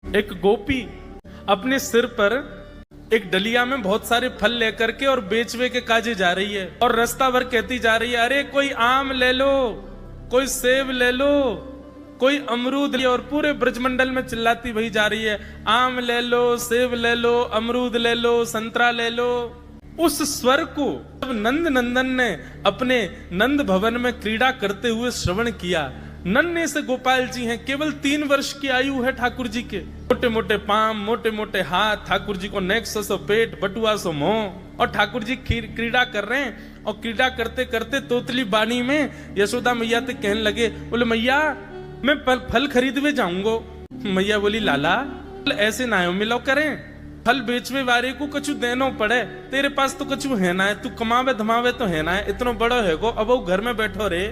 एक गोपी अपने सिर पर एक डलिया में बहुत सारे फल लेकर के और बेचवे के काजे जा रही है और रास्ता भर कहती जा रही है, अरे कोई आम ले लो, कोई सेब ले लो, कोई अमरूद ले। और पूरे ब्रजमंडल में चिल्लाती वही जा रही है, आम ले लो, सेब ले लो, अमरूद ले लो, संतरा ले लो। उस स्वर को जब नंद नंदन ने अपने नंद भवन में क्रीड़ा करते हुए श्रवण किया, नन्हे से गोपाल जी हैं, केवल 3 वर्ष की आयु है ठाकुर जी के, मोटे मोटे पाम, मोटे मोटे हाथ, ठाकुर जी को नेक्स्ट सो पेट, बटुआ सो मुंह, और ठाकुर जी क्रीड़ा कर रहे हैं। और क्रीड़ा करते करते तोतली बानी में यशोदा मैया से कहने लगे, बोले मैया मैं फल खरीदवे जाऊंगो। मैया बोली, लाला ऐसे ना मिलो करें, फल बेचवे वाले को कछु देनो पड़े, तेरे पास तो कछु है ना है, तू कमावे धमावे तो है ना है, इतना बड़ो है गो, अब वो घर में बैठो रे,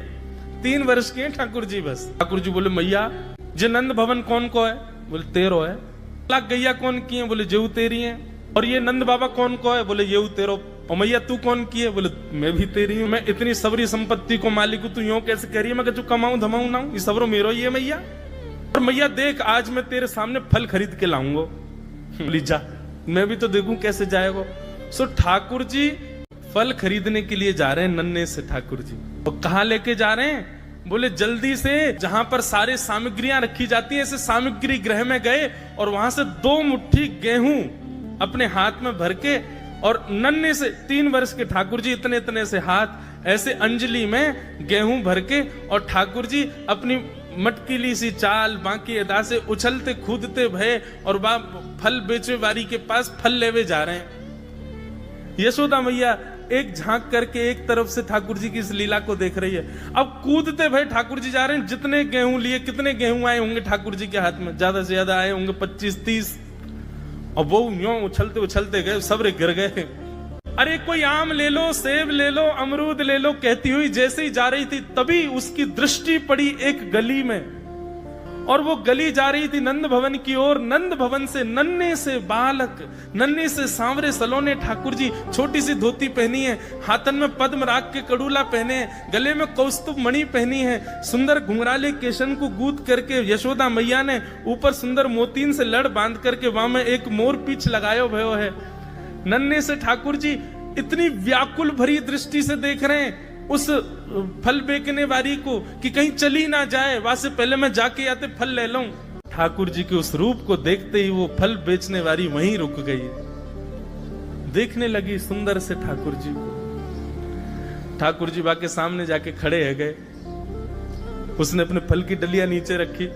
3 वर्ष के हैं ठाकुर जी बस। ठाकुर जी बोले, मैया जे नंद भवन कौन को है? बोले 13 है। लाख गैया कौन की है? बोले जेऊ तेरी है। और ये नंद बाबा कौन को है? बोले येऊ तेरो। और मैया तू कौन की है? बोले मैं भी तेरी हूँ। मैं इतनी सबरी संपत्ति को मालिक हूँ, तू यूं कैसे कह रही है? मैं कछु कमाऊं धमाऊं ना, ये सबरो मेरो ही है मैया। और मैया देख आज मैं तेरे सामने फल खरीद के लाऊंगा। बोली जा, मैं भी तो देखूं कैसे जाएगा। सो ठाकुर जी फल खरीदने के लिए जा रहे हैं नन्हे से ठाकुर जी। और कहाँ लेके जा रहे हैं? बोले जल्दी से जहां पर सारे सामग्रियां रखी जाती है, ऐसे सामग्री गृह में गए और वहां से 2 मुट्ठी गेहूं अपने हाथ में भर के, और नन्हे से 3 वर्ष के ठाकुर जी इतने इतने से हाथ ऐसे अंजलि में गेहूं भर के, और ठाकुर जी अपनी मटकीली सी चाल बाकी अदा से उछलते कूदते भय और फल बेचे वारी के पास फल लेवे जा रहे हैं। यशोदा मैया एक झांक करके एक तरफ से ठाकुर जी की इस लीला को देख रही है। अब कूदते भय ठाकुर जी जा रहे हैं। जितने गेहूं लिए, कितने गेहूं आए होंगे ठाकुर जी के हाथ में? ज्यादा से ज्यादा आए होंगे 25-30। और वो यूं उछलते उछलते गए, सब गिर गए। अरे कोई आम ले लो, सेब ले लो, अमरूद ले लो कहती हुई जैसे ही जा रही थी, तभी उसकी दृष्टि पड़ी एक गली में, और वो गली जा रही थी नंद भवन की ओर। नंद भवन से नन्हे से बालक, नन्हे से सांवरे सलोने ठाकुर जी, छोटी सी धोती पहनी है, हाथन में पद्म राग के कड़ूला पहने, गले में कौस्तुभ मणि पहनी है, सुंदर घुंघराले केशन को गूंथ करके यशोदा मैया ने ऊपर सुंदर मोतीन से लड़ बांध करके वहां में एक मोर पीछ लगायो भयो है। नन्हे से ठाकुर जी इतनी व्याकुल भरी दृष्टि से देख रहे हैं उस फल बेचने वाली को कि कहीं चली ना जाए, वहां से पहले मैं जाके आते फल ले लूं। ठाकुर जी के उस रूप को देखते ही वो फल बेचने वाली वहीं रुक गई, देखने लगी सुंदर से ठाकुर जी को। ठाकुर जी बाके सामने जाके खड़े है गए। उसने अपने फल की डलिया नीचे रखी।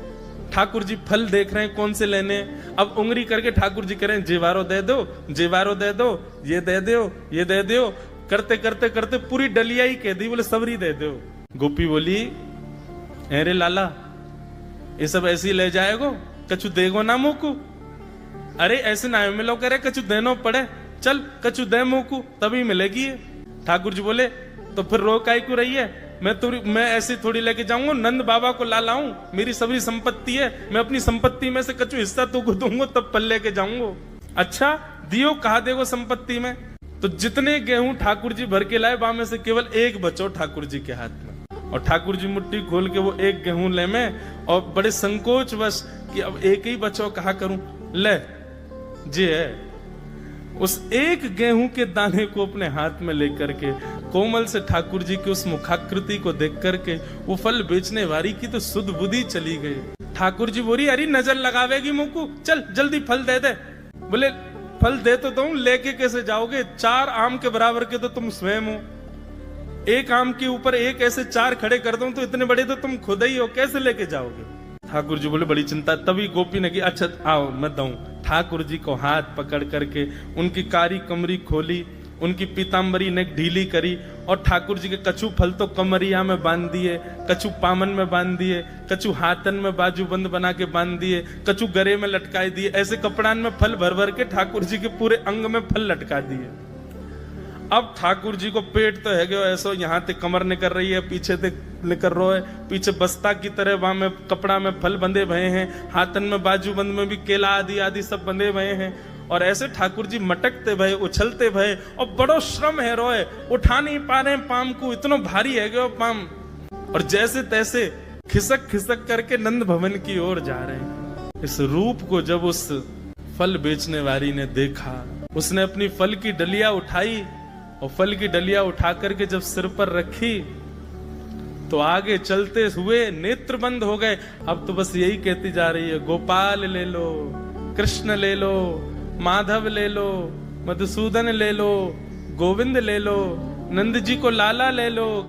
ठाकुर जी फल देख रहे हैं कौन से लेने। अब उंगली करके ठाकुर जी कह रहे हैं, जेवारो दे दो, जेवारो दे दो, ये दे दो, ये दे दो, करते करते करते पूरी डलिया ही कह दी। बोले सबरी दे दो। गोपी बोली, अरे लाला ये सब ऐसे ही ले जाएगो, कछु देगो ना मोकू? अरे ऐसे ना मिलो करे, कछु देनो पड़े, चल कछु दे मोकू तभी मिलेगी। ठाकुर जी बोले, तो फिर रो काई क्यों रही है? मैं ऐसे थोड़ी लेके जाऊंगा, नंद बाबा को ला लाऊं, मेरी सभी संपत्ति है, मैं अपनी संपत्ति में से कछु हिस्सा तुमको दूंगा तब पल लेके जाऊंगा। अच्छा दियो, कहा देगो संपत्ति में? तो जितने गेहूं ठाकुर जी भर के लाए, वहां में से केवल एक बचो ठाकुर जी के हाथ में। और ठाकुर जी मुट्ठी खोल के वो एक गेहूं ले में, और बड़े संकोच वश कि अब एक ही बचो, कहा करूं, ले जे है। उस एक गेहूं के दाने को अपने हाथ में लेकर के कोमल से ठाकुर जी की उस मुखाकृति को देख करके वो फल बेचने वाली की तो सुध बुद्धि चली गई। ठाकुर जी बोली, अरे नजर लगावेगी मुझको, चल जल्दी फल दे दे। बोले फल दे तो दूं, लेके कैसे जाओगे? 4 आम के बराबर के तो तुम स्वयं हो, एक आम के ऊपर एक ऐसे 4 खड़े कर दूं तो इतने बड़े तो तुम खुद ही हो, कैसे लेके जाओगे? ठाकुर जी बोले बड़ी चिंता। तभी गोपी ने की, अच्छा आओ मैं दूं। ठाकुर जी को हाथ पकड़ करके उनकी कारी कमरी खोली, उनकी पीताम्बरी ने ढीली करी, और ठाकुर जी के कछु फल तो कमरिया में बांध दिए, कछु पामन में बांध दिए, कछु हाथन में बाजू बंद बना के बांध दिए, कछु गरे में लटकाई दिए। ऐसे कपड़ान में फल भर भर के ठाकुर जी के पूरे अंग में फल लटका दिए। अब ठाकुर जी को पेट तो है गयो ऐसो, यहाँ ते कमर निकल रही है, पीछे ते निकल रहा है, पीछे बस्ता की तरह वहां में कपड़ा में फल बंधे भये हैं, हाथन में बाजू बंद में भी केला आदि आदि सब बंधे भये हैं। और ऐसे ठाकुर जी मटकते भये, उछलते भये, और बड़ो श्रम है रोए, उठा नहीं पा रहे पाम को, इतना भारी है गयो पाम। और जैसे तैसे खिसक खिसक करके नंद भवन की ओर जा रहे हैं। इस रूप को जब उस फल बेचने वाली ने देखा, उसने अपनी फल की डलिया उठाई और फल की डलिया उठा करके जब सिर पर रखी तो आगे चलते हुए नेत्र बंद हो गए। अब तो बस यही कहती जा रही है, गोपाल ले लो, कृष्ण ले लो, माधव ले लो, मधुसूदन ले लो, गोविंद ले लो, नंद जी को लाला ले लो।